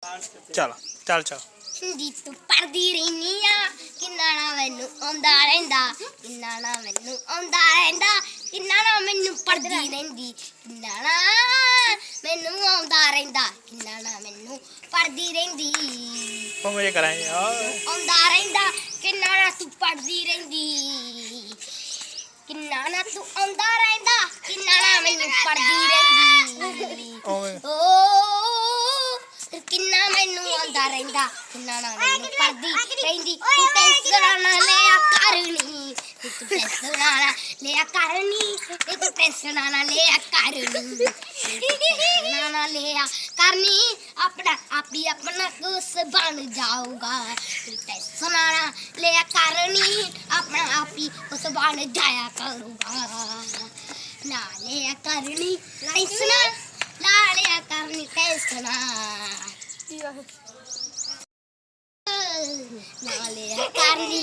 चल चल चल दी तू पढ़दी रहनी आ किन्ना ना मैनू आंदा रहिंदा किन्ना ना मैनू आंदा रहिंदा किन्ना ना मैनू पढ़दी रहिंदी किन्ना ना मैनू आंदा रहिंदा किन्ना ना मैनू पढ़दी रहिंदी वो मुझे कराएंगे आंदा रहिंदा किन्ना ना तू पढ़दी रहिंदी किन्ना ना तू आंदा रहिंदा किन्ना ना मैनू पढ़दी रहिंदी ओ किन्ना मैनू आंदा रहिंदा किन्ना ना मैनू पढ़दी रहिंदी तू टेंशन ना लिया करनी तू टेंशन ना लिया करनी तू टेंशन ना लिया करनी ना लिया करनी अपना आप ही अपना कुछ बन जाऊगा तू टेंशन ना लिया करनी अपना आप ही कुछ बन जाया करूँगा ना लिया करनी टेंशन ला लिया करनी टेंशन नाले करनी